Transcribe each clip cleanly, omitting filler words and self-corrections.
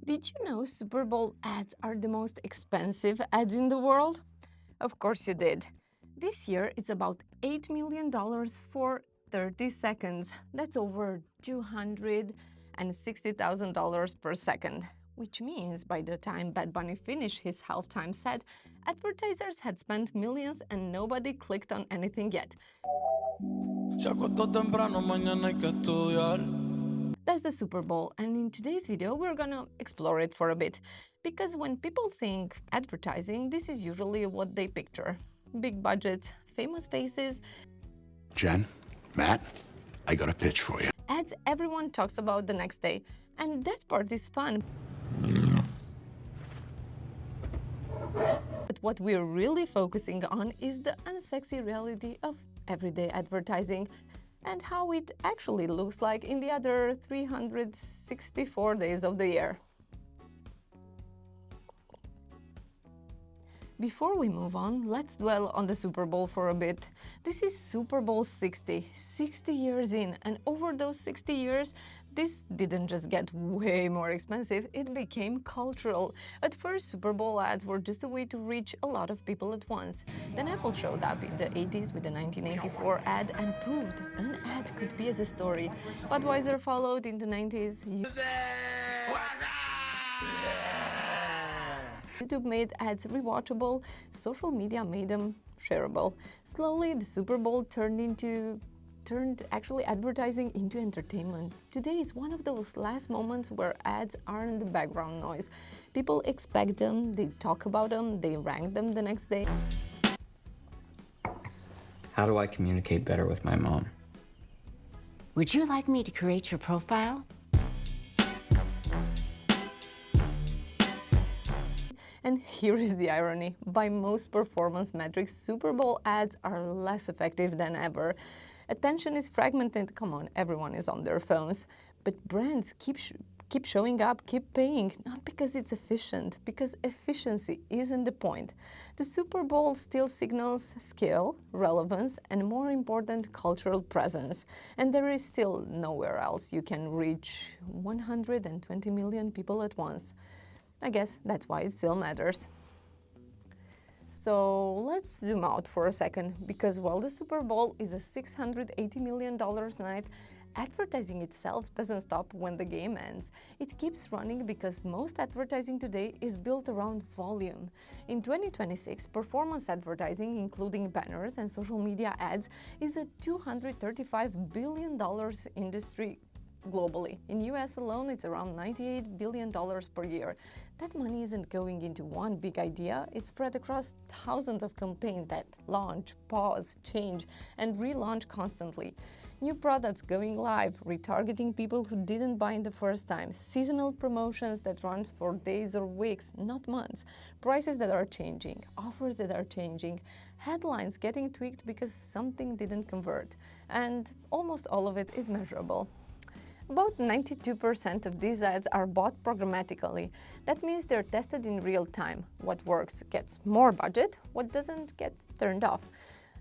Did you know Super Bowl ads are the most expensive ads in the world? Of course you did. This year it's about $8 million for 30 seconds. That's over $260,000 per second. Which means by the time Bad Bunny finished his halftime set, advertisers had spent millions and nobody clicked on anything yet. That's the Super Bowl, and in today's video we're gonna explore it for a bit. Because when people think advertising, this is usually what they picture. Big budgets, famous faces. Jen, Matt, I got a pitch for you. Ads everyone talks about the next day. And that part is fun. But what we're really focusing on is the unsexy reality of everyday advertising and how it actually looks like in the other 364 days of the year. Before we move on, let's dwell on the Super Bowl for a bit. This is Super Bowl 60 years in, and over those 60 years, this didn't just get way more expensive, it became cultural. At first, Super Bowl ads were just a way to reach a lot of people at once. Then Apple showed up in the 80s with the 1984 ad and proved an ad could be the story. Budweiser followed in the 90s. YouTube made ads rewatchable, social media made them shareable. Slowly, the Super Bowl turned actually advertising into entertainment. Today is one of those last moments where ads aren't the background noise. People expect them, they talk about them, they rank them the next day. How do I communicate better with my mom? Would you like me to create your profile? And here is the irony. By most performance metrics, Super Bowl ads are less effective than ever. Attention is fragmented. Come on, everyone is on their phones. But brands keep showing up, keep paying, not because it's efficient, because efficiency isn't the point. The Super Bowl still signals skill, relevance, and more important, cultural presence. And there is still nowhere else you can reach 120 million people at once. I guess that's why it still matters. So let's zoom out for a second, because while the Super Bowl is a $680 million night, advertising itself doesn't stop when the game ends. It keeps running because most advertising today is built around volume. In 2026, performance advertising, including banners and social media ads, is a $235 billion industry globally. In US alone, it's around $98 billion per year. That money isn't going into one big idea, it's spread across thousands of campaigns that launch, pause, change, and relaunch constantly. New products going live, retargeting people who didn't buy in the first time, seasonal promotions that run for days or weeks, not months, prices that are changing, offers that are changing, headlines getting tweaked because something didn't convert, and almost all of it is measurable. About 92% of these ads are bought programmatically. That means they're tested in real time. What works gets more budget, what doesn't gets turned off.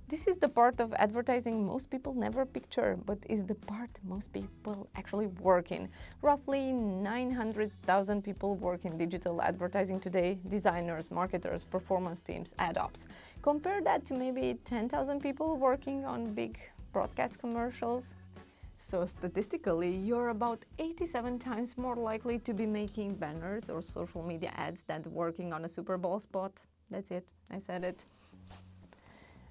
This is the part of advertising most people never picture, but is the part most people actually work in. Roughly 900,000 people work in digital advertising today: designers, marketers, performance teams, ad ops. Compare that to maybe 10,000 people working on big broadcast commercials. So statistically, you're about 87 times more likely to be making banners or social media ads than working on a Super Bowl spot. That's it, I said it.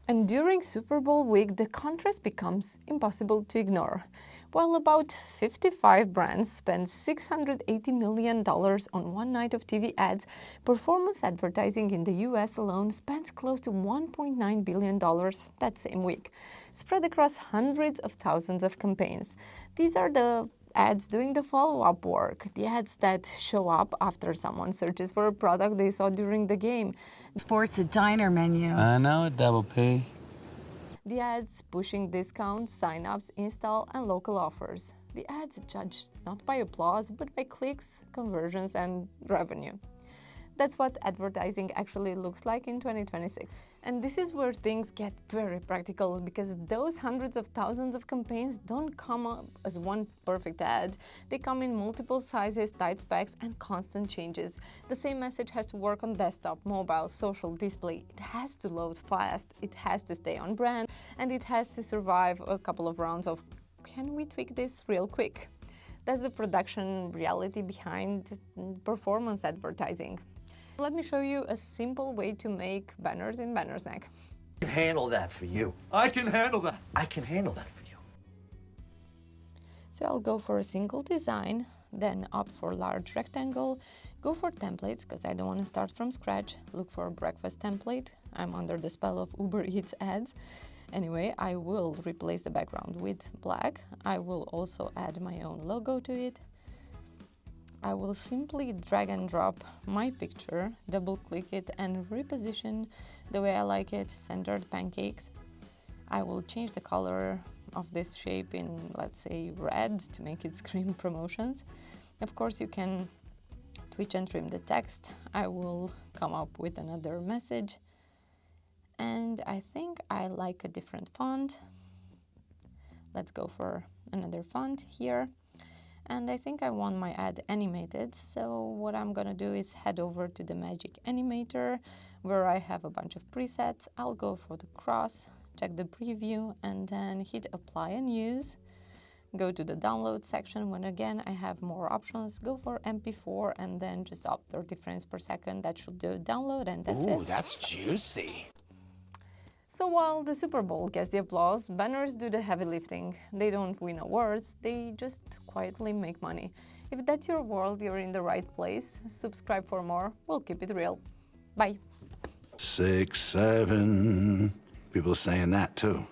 And during Super Bowl week, the contrast becomes impossible to ignore. While about 55 brands spend $680 million on one night of TV ads, performance advertising in the US alone spends close to $1.9 billion that same week, spread across hundreds of thousands of campaigns. These are the ads doing the follow-up work, the ads that show up after someone searches for a product they saw during the game. Sports a diner menu. I know, Double P. The ads pushing discounts, sign-ups, install, and local offers. The ads judged not by applause, but by clicks, conversions, and revenue. That's what advertising actually looks like in 2026. And this is where things get very practical, because those hundreds of thousands of campaigns don't come up as one perfect ad. They come in multiple sizes, tight specs, and constant changes. The same message has to work on desktop, mobile, social, display. It has to load fast, it has to stay on brand, and it has to survive a couple of rounds of, can we tweak this real quick? That's the production reality behind performance advertising. Let me show you a simple way to make banners in Bannersnack. I can handle that for you. I can handle that. I can handle that for you. So I'll go for a single design, then opt for large rectangle, go for templates because I don't want to start from scratch, look for a breakfast template. I'm under the spell of Uber Eats ads. Anyway, I will replace the background with black. I will also add my own logo to it. I will simply drag and drop my picture, double click it and reposition the way I like it, centered pancakes. I will change the color of this shape in, let's say, red to make it scream promotions. Of course, you can twitch and trim the text. I will come up with another message. And I think I like a different font. Let's go for another font here. And I think I want my ad animated, so what I'm gonna do is head over to the Magic Animator, where I have a bunch of presets. I'll go for the cross, check the preview, and then hit apply and use. Go to the download section, when again I have more options. Go for MP4 and then just opt 30 frames per second. That should do download, and that's it. Ooh, that's juicy. So while the Super Bowl gets the applause, banners do the heavy lifting. They don't win awards, they just quietly make money. If that's your world, you're in the right place. Subscribe for more. We'll keep it real. Bye. 6, 7. People are saying that too.